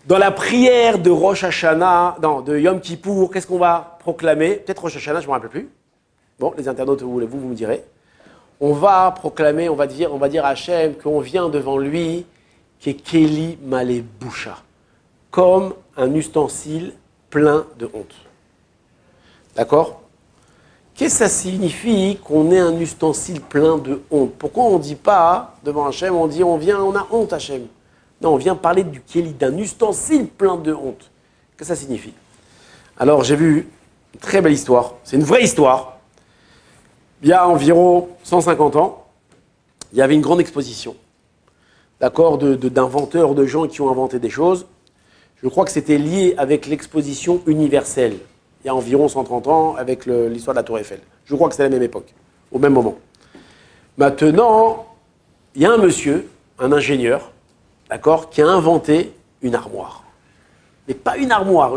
Dans la prière de Rosh Hashanah, non, de Yom Kippour, qu'est-ce qu'on va proclamer? Peut-être Rosh Hashanah, je ne me rappelle plus. Bon, les internautes, vous me direz. On va proclamer, on va dire à Hachem qu'on vient devant lui, qui est Keli Malé Boucha, comme un ustensile plein de honte. D'accord? Qu'est-ce que ça signifie qu'on est un ustensile plein de honte? Pourquoi on ne dit pas devant Hachem, on dit on a honte Hachem? Non, on vient parler du Keli, d'un ustensile plein de honte. Qu'est-ce que ça signifie? Alors j'ai vu une très belle histoire, c'est une vraie histoire. Il y a environ 150 ans, il y avait une grande exposition, d'accord, d'inventeurs, de gens qui ont inventé des choses. Je crois que c'était lié avec l'exposition universelle, il y a environ 130 ans, avec l'histoire de la Tour Eiffel. Je crois que c'est la même époque, au même moment. Maintenant, il y a un monsieur, un ingénieur, d'accord, qui a inventé une armoire. Mais pas une armoire,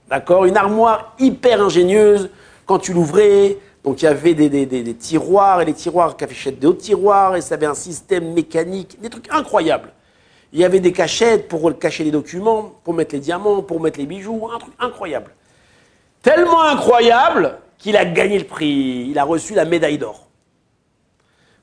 d'accord, une armoire hyper ingénieuse. Quand tu l'ouvrais, donc il y avait des tiroirs, et les tiroirs cachaient d'autres tiroirs, et ça avait un système mécanique, des trucs incroyables. Il y avait des cachettes pour cacher les documents, pour mettre les diamants, pour mettre les bijoux, un truc incroyable. Tellement incroyable qu'il a gagné le prix, il a reçu la médaille d'or.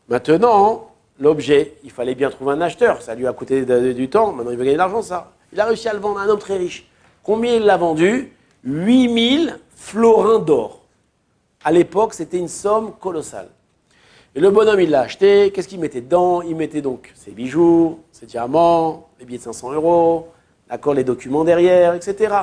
Maintenant, l'objet, il fallait bien trouver un acheteur, ça lui a coûté du temps, maintenant il veut gagner de l'argent, ça. Il a réussi à le vendre à un homme très riche. Combien il l'a vendu? 8000 florins d'or. À l'époque, c'était une somme colossale. Et le bonhomme, il l'a acheté. Qu'est-ce qu'il mettait dedans? Il mettait donc ses bijoux, ses diamants, les billets de 500 €, d'accord, les documents derrière, etc.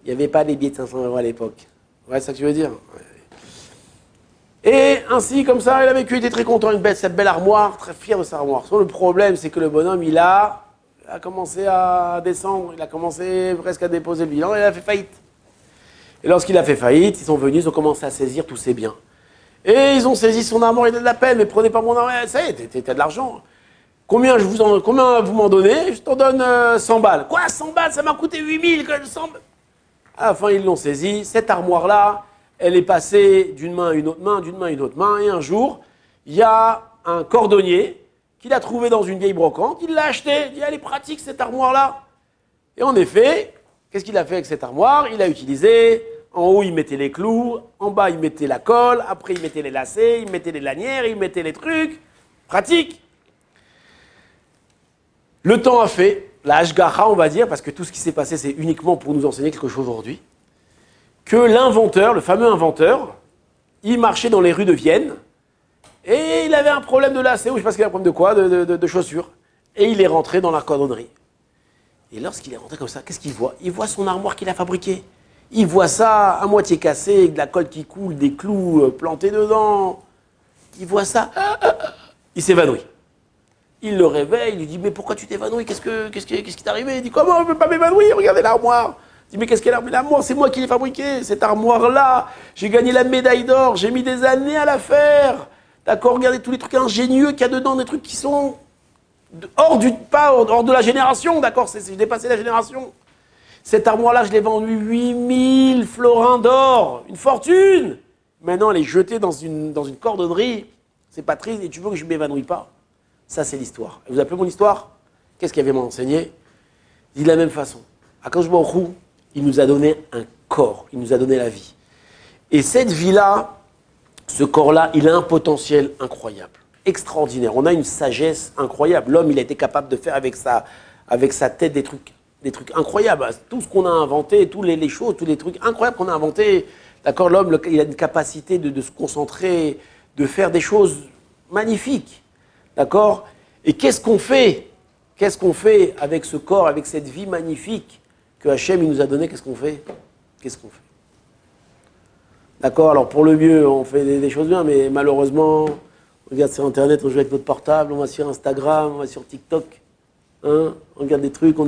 Il n'y avait pas des billets de 500 € à l'époque. Ouais, c'est ça que tu veux dire? Ouais. Et ainsi, comme ça, il a vécu, il était très content, cette belle armoire, très fier de sa armoire. Sauf le problème, c'est que le bonhomme, il a commencé à descendre, il a commencé presque à déposer le bilan, et il a fait faillite. Et lorsqu'il a fait faillite, ils sont venus, ils ont commencé à saisir tous ses biens. Et ils ont saisi son armoire, il a de la peine, mais prenez pas mon armoire, ça y est, t'as de l'argent. Combien vous m'en donnez? Je t'en donne 100 balles. Quoi, 100 balles? Ça m'a coûté 8000, 100 balles. À la fin, ils l'ont saisie. Cette armoire-là, elle est passée d'une main à une autre main, d'une main à une autre main. Et un jour, il y a un cordonnier qui l'a trouvé dans une vieille brocante. Il l'a acheté. Il dit, elle est pratique, cette armoire-là. Et en effet, qu'est-ce qu'il a fait avec cette armoire? Il a utilisé, en haut, il mettait les clous, en bas, il mettait la colle, après, il mettait les lacets, il mettait les lanières, il mettait les trucs. Pratique. Le temps a fait, la hashgacha, on va dire, parce que tout ce qui s'est passé, c'est uniquement pour nous enseigner quelque chose aujourd'hui, que l'inventeur, le fameux inventeur, il marchait dans les rues de Vienne, et il avait un problème de lacets, ou je ne sais pas qu'il avait un problème de quoi, de chaussures. Et il est rentré dans la cordonnerie. Et lorsqu'il est rentré comme ça, qu'est-ce qu'il voit? Il voit son armoire qu'il a fabriquée. Il voit ça à moitié cassé, avec de la colle qui coule, des clous plantés dedans. Il voit ça, il s'évanouit. Il le réveille, il lui dit, mais pourquoi tu t'évanouis? Qu'est-ce qui t'est arrivé? Il dit, comment je ne peux pas m'évanouir? Regardez l'armoire. Il dit, mais qu'est-ce qu'elle a? Mais l'armoire, c'est moi qui l'ai fabriquée. Cette armoire-là, j'ai gagné la médaille d'or, j'ai mis des années à la faire. D'accord, regardez tous les trucs ingénieux qu'il y a dedans, des trucs qui sont hors de la génération, d'accord, j'ai dépassé la génération. Cette armoire-là, je l'ai vendue 8000 florins d'or, une fortune. Maintenant, elle est jetée dans une cordonnerie. C'est pas triste, et tu veux que je ne m'évanouis pas? Ça, c'est l'histoire. Vous appelez mon histoire? Qu'est-ce qu'il y avait m'enseigner? Il dit de la même façon. Akadosh Baruch Hu, il nous a donné un corps, il nous a donné la vie. Et cette vie-là, ce corps-là, il a un potentiel incroyable, extraordinaire. On a une sagesse incroyable. L'homme, il a été capable de faire avec sa tête des trucs incroyables. Tout ce qu'on a inventé, toutes les choses, tous les trucs incroyables qu'on a inventés. D'accord, l'homme, il a une capacité de se concentrer, de faire des choses magnifiques. D'accord? Et qu'est-ce qu'on fait? Qu'est-ce qu'on fait avec ce corps, avec cette vie magnifique que Hachem il nous a donnée? Qu'est-ce qu'on fait? Qu'est-ce qu'on fait? D'accord? Alors pour le mieux, on fait des choses bien, mais malheureusement, on regarde sur Internet, on joue avec notre portable, on va sur Instagram, on va sur TikTok. Hein? On regarde des trucs, on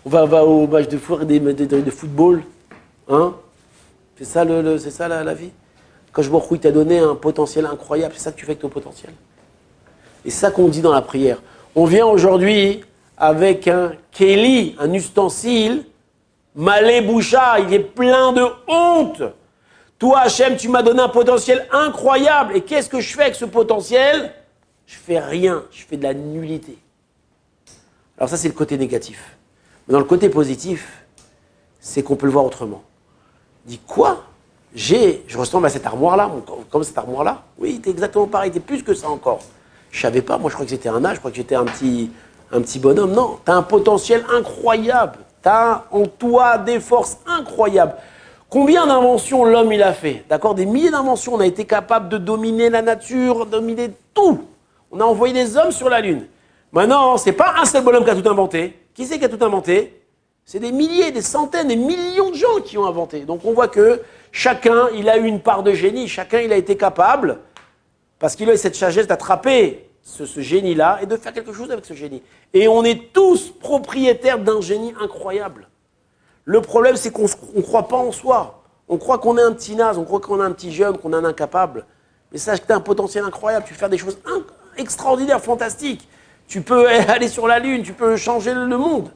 va au match de foot, de football. Hein? C'est ça, la vie. Quand je vois qu'il t'a donné un potentiel incroyable, c'est ça que tu fais avec ton potentiel. Et c'est ça qu'on dit dans la prière. On vient aujourd'hui avec un keli, un ustensile, malé boucha, il est plein de honte. Toi, Hachem, tu m'as donné un potentiel incroyable. Et qu'est-ce que je fais avec ce potentiel? Je fais rien, je fais de la nullité. Alors ça, c'est le côté négatif. Mais dans le côté positif, c'est qu'on peut le voir autrement. Dis quoi? Je ressemble à cette armoire-là, comme cette armoire-là. Oui, t'es exactement pareil, t'es plus que ça encore. Je savais pas, moi je crois que j'étais un âge, je crois que j'étais un petit bonhomme. Non, t'as un potentiel incroyable. T'as en toi des forces incroyables. Combien d'inventions l'homme il a fait? D'accord? Des milliers d'inventions. On a été capable de dominer la nature, dominer tout. On a envoyé des hommes sur la Lune. Maintenant, c'est pas un seul bonhomme qui a tout inventé. Qui c'est qui a tout inventé? C'est des milliers, des centaines, des millions de gens qui ont inventé. Donc on voit que chacun, il a eu une part de génie. Chacun, il a été capable, parce qu'il a eu cette sagesse d'attraper ce génie-là et de faire quelque chose avec ce génie. Et on est tous propriétaires d'un génie incroyable. Le problème, c'est qu'on ne croit pas en soi. On croit qu'on est un petit naze, on croit qu'on est un petit jeune, qu'on est un incapable. Mais sache que tu as un potentiel incroyable, tu peux faire des choses extraordinaires, fantastiques. Tu peux aller sur la Lune, tu peux changer le monde.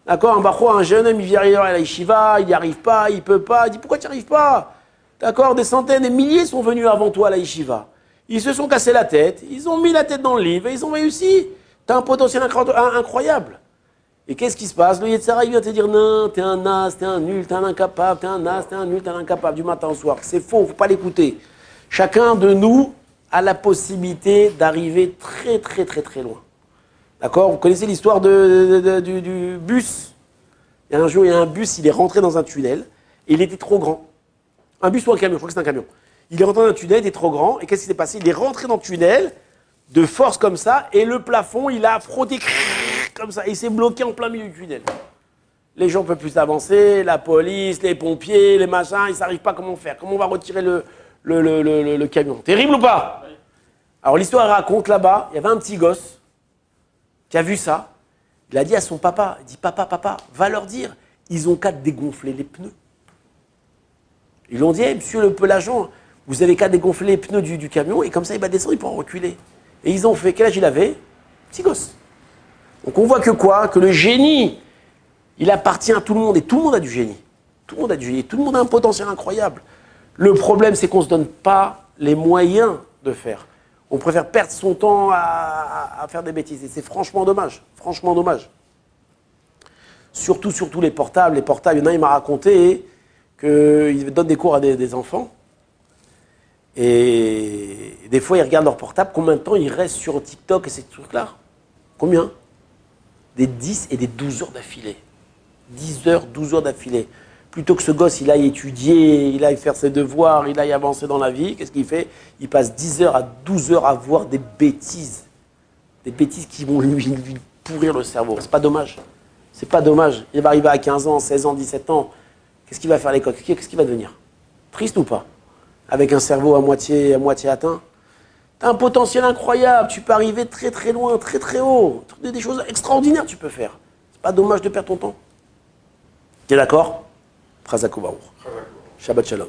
D'accord, un jeune homme, il vient à la yeshiva, il n'y arrive pas, il ne peut pas. Il dit, pourquoi tu n'y arrives pas? D'accord, des centaines, des milliers sont venus avant toi à la yeshiva. Ils se sont cassés la tête, ils ont mis la tête dans le livre et ils ont réussi. Tu as un potentiel incroyable. Et qu'est-ce qui se passe? Le Yetzara, il vient te dire, non, t'es un naze, t'es un nul, t'es un incapable, t'es un naze, t'es un nul, t'es un incapable, du matin au soir. C'est faux, il ne faut pas l'écouter. Chacun de nous a la possibilité d'arriver très, très, très, très loin. D'accord? Vous connaissez l'histoire du bus? Il y a un jour, il y a un bus, il est rentré dans un tunnel et il était trop grand. Un bus ou un camion, je crois que c'est un camion. Il est rentré dans un tunnel, il était trop grand et qu'est-ce qui s'est passé? Il est rentré dans le tunnel de force comme ça et le plafond, il a frotté comme ça et il s'est bloqué en plein milieu du tunnel. Les gens ne peuvent plus avancer, la police, les pompiers, les machins, ils ne savent pas comment faire. Comment on va retirer le camion? Terrible ou pas? Alors l'histoire raconte là-bas, il y avait un petit gosse qui a vu ça, il a dit à son papa, il dit papa, va leur dire, ils ont qu'à dégonfler les pneus. Ils lui ont dit, hey, monsieur le pelagent, vous avez qu'à dégonfler les pneus du camion et comme ça il va descendre, il pourra reculer. Et ils ont fait, quel âge il avait? Petit gosse. Donc on voit que quoi? Que le génie, il appartient à tout le monde et tout le monde a du génie. Tout le monde a du génie, tout le monde a un potentiel incroyable. Le problème, c'est qu'on ne se donne pas les moyens de faire. On préfère perdre son temps à faire des bêtises. Et c'est franchement dommage. Franchement dommage. Surtout les portables. Les portables, il y en a, il m'a raconté qu'il donne des cours à des enfants. Et des fois, ils regardent leur portable. Combien de temps ils restent sur TikTok et ces trucs-là? Combien? Des 10 et des 12 heures d'affilée. 10 heures, 12 heures d'affilée. Plutôt que ce gosse, il aille étudier, il aille faire ses devoirs, il aille avancer dans la vie, qu'est-ce qu'il fait? Il passe 10 heures à 12 heures à voir des bêtises. Des bêtises qui vont lui pourrir le cerveau. C'est pas dommage. C'est pas dommage. Il va arriver à 15 ans, 16 ans, 17 ans. Qu'est-ce qu'il va faire à l'école? Qu'est-ce qu'il va devenir? Triste ou pas? Avec un cerveau à moitié atteint. Tu as un potentiel incroyable. Tu peux arriver très très loin, très très haut. Des choses extraordinaires tu peux faire. C'est pas dommage de perdre ton temps. Tu es d'accord? Chazak ou Baruch. Shabbat Shalom.